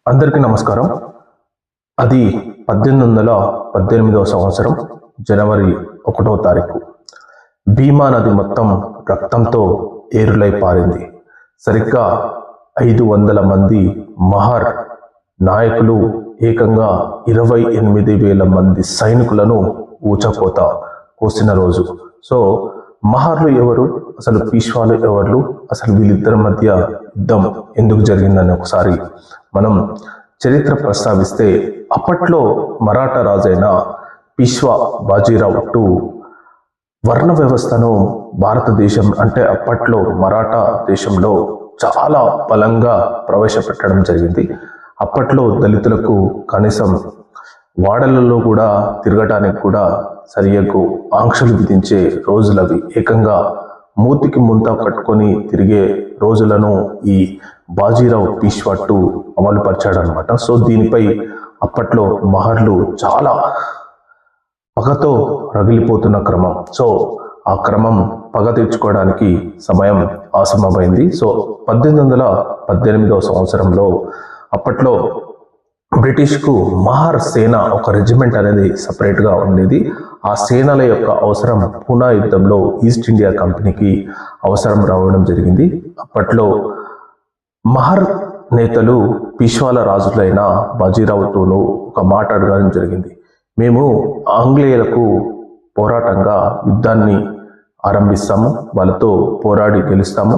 అందరికీ నమస్కారం. అది 1818వ సంవత్సరం జనవరి 1వ తారీఖు. భీమా నది మొత్తం రక్తంతో ఏరులై పారింది. సరిగ్గా 500 మంది మహర్ నాయకులు ఏకంగా 28,000 మంది సైనికులను ఊచకోత కోసిన రోజు. సో మహర్లు ఎవరు, అసలు పీష్వాలు ఎవరు, అసలు వీళ్ళిద్దరి మధ్య యుద్ధం ఎందుకు జరిగిందని ఒకసారి మనం చరిత్ర ప్రస్తావిస్తే, అప్పట్లో మరాఠా రాజైన పీష్వా బాజీరావు టు వర్ణ వ్యవస్థను భారతదేశం అంటే అప్పట్లో మరాఠా దేశంలో చాలా బలంగా ప్రవేశపెట్టడం జరిగింది. అప్పట్లో దళితులకు కనీసం వాడలలో కూడా తిరగటానికి కూడా సరియకు ఆంక్షలు విధించే రోజులవి. ఏకంగా మూతికి ముంత కట్టుకొని తిరిగే రోజులను ఈ బాజీరావు పీష్వా టు అమలు పరిచాడనమాట. సో దీనిపై అప్పట్లో మహర్లు చాలా పగతో రగిలిపోతున్న క్రమం. సో ఆ క్రమం పగ తెచ్చుకోవడానికి సమయం ఆసన్నమైంది. సో 1818వ సంవత్సరంలో అప్పట్లో బ్రిటిష్కు మహర్ సేన ఒక రెజిమెంట్ అనేది సపరేట్గా ఉండేది. ఆ సేనల యొక్క అవసరం పూనా యుద్ధంలో ఈస్ట్ ఇండియా కంపెనీకి అవసరం రావడం జరిగింది. అప్పట్లో మహర్ నేతలు పీష్వాల రాజులైన బాజీరావు టును ఒక మాట అడగడం జరిగింది. మేము ఆంగ్లేయులకు పోరాటంగా యుద్ధాన్ని ఆరంభిస్తాము, వాళ్ళతో పోరాడి గెలుస్తాము.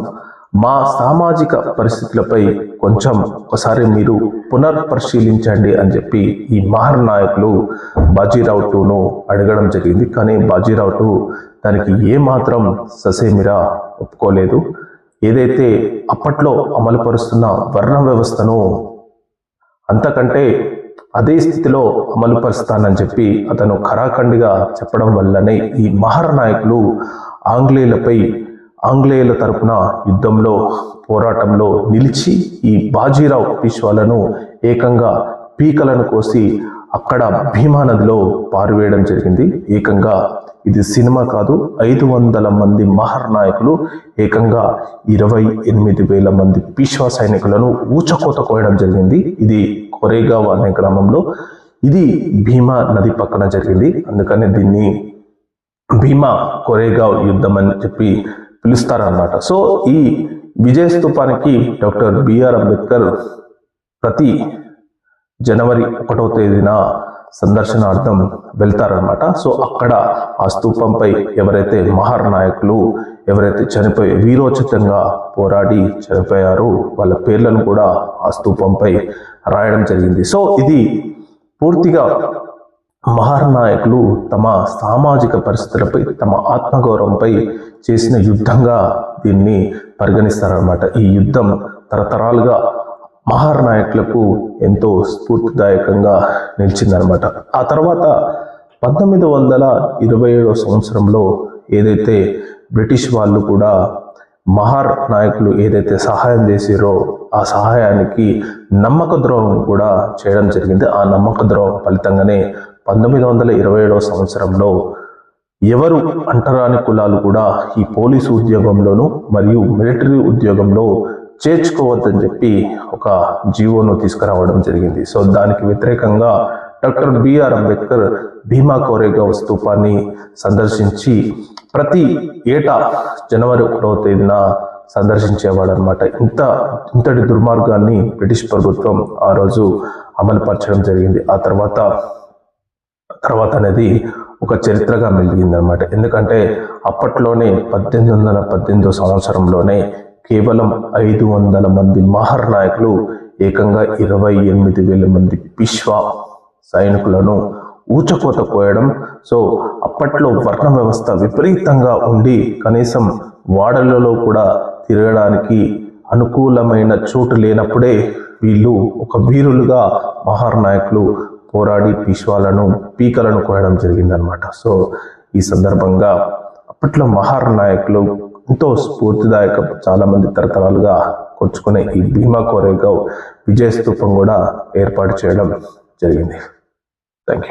మా సామాజిక పరిస్థితులపై కొంచెం ఒకసారి మీరు పునర్పరిశీలించండి అని చెప్పి ఈ మహర్ నాయకులు బాజీరావు టును అడగడం జరిగింది. కానీ బాజీరావు టు దానికి ఏమాత్రం ససేమిరా ఒప్పుకోలేదు. ఏదైతే అప్పట్లో అమలుపరుస్తున్న వర్ణ వ్యవస్థను అంతకంటే అదే స్థితిలో అమలుపరుస్తానని చెప్పి అతను ఖరాఖండిగా చెప్పడం వల్లనే ఈ మహర్ నాయకులు ఆంగ్లేయుల తరపున యుద్ధంలో పోరాటంలో నిలిచి ఈ బాజీరావు పీష్వాలను ఏకంగా పీకలను కోసి అక్కడ భీమా నదిలో పారివేయడం జరిగింది. ఏకంగా ఇది సినిమా కాదు, 500 మంది మహర్ నాయకులు ఏకంగా 28,000 మంది పీష్వా సైనికులను ఊచకోత కోయడం జరిగింది. ఇది కొరేగావ్ అనే గ్రామంలో, ఇది భీమా నది పక్కన జరిగింది. అందుకని దీన్ని భీమా కొరేగావ్ యుద్ధం అని చెప్పి పిలుస్తారన్నమాట. సో ఈ విజయ స్తూపానికి డాక్టర్ బిఆర్ అంబేద్కర్ ప్రతి జనవరి 1వ తేదీన సందర్శనార్థం వెళ్తారనమాట. సో అక్కడ ఆ స్తూపంపై ఎవరైతే మహర్ నాయకులు ఎవరైతే చనిపోయి వీరోచితంగా పోరాడి చనిపోయారో వాళ్ళ పేర్లను కూడా ఆ స్తూపంపై రాయడం జరిగింది. సో ఇది పూర్తిగా మహర్ నాయకులు తమ సామాజిక పరిస్థితులపై, తమ ఆత్మగౌరవంపై చేసిన యుద్ధంగా దీన్ని పరిగణిస్తారనమాట. ఈ యుద్ధం తరతరాలుగా మహర్ నాయకులకు ఎంతో స్ఫూర్తిదాయకంగా నిలిచిందనమాట. ఆ తర్వాత 1927వ సంవత్సరంలో ఏదైతే బ్రిటిష్ వాళ్ళు కూడా మహర్ నాయకులు ఏదైతే సహాయం చేసిరో ఆ సహాయానికి నమ్మక ద్రోహం కూడా చేయడం జరిగింది. ఆ నమ్మక ద్రోహం ఫలితంగానే 1927వ సంవత్సరంలో ఎవరు అంటరాని కులాలు కూడా ఈ పోలీసు ఉద్యోగంలోనూ మరియు మిలిటరీ ఉద్యోగంలో చేర్చుకోవద్దని చెప్పి ఒక జీవోను తీసుకురావడం జరిగింది. సో దానికి వ్యతిరేకంగా డాక్టర్ బిఆర్ అంబేద్కర్ భీమా కొరేగావ్ స్తూపాన్ని సందర్శించి ప్రతి ఏటా జనవరి 1వ తేదీన సందర్శించేవాడు అనమాట. ఇంతటి దుర్మార్గాన్ని బ్రిటిష్ ప్రభుత్వం ఆ రోజు అమలుపరచడం జరిగింది. ఆ తర్వాత అనేది ఒక చరిత్రగా మెలిగిందనమాట. ఎందుకంటే అప్పట్లోనే 1818వ సంవత్సరంలోనే కేవలం 500 మంది మహర్ నాయకులు ఏకంగా 28,000 మంది పీష్వా సైనికులను ఊచకోత కోయడం. సో అప్పట్లో వర్ణ వ్యవస్థ విపరీతంగా ఉండి కనీసం వాడలలో కూడా తిరగడానికి అనుకూలమైన చోటు లేనప్పుడే వీళ్ళు ఒక వీరులుగా మహర్ నాయకులు పోరాడి పీకలను కోయడం జరిగిందనమాట. సో ఈ సందర్భంగా అప్పట్లో మహర్ నాయకులు ఎంతో స్ఫూర్తిదాయకం. చాలా మంది తరతరాలుగా కొచ్చుకునే ఈ భీమా కొరేగావ్ విజయ స్తూపం కూడా ఏర్పాటు చేయడం జరిగింది. Thank you.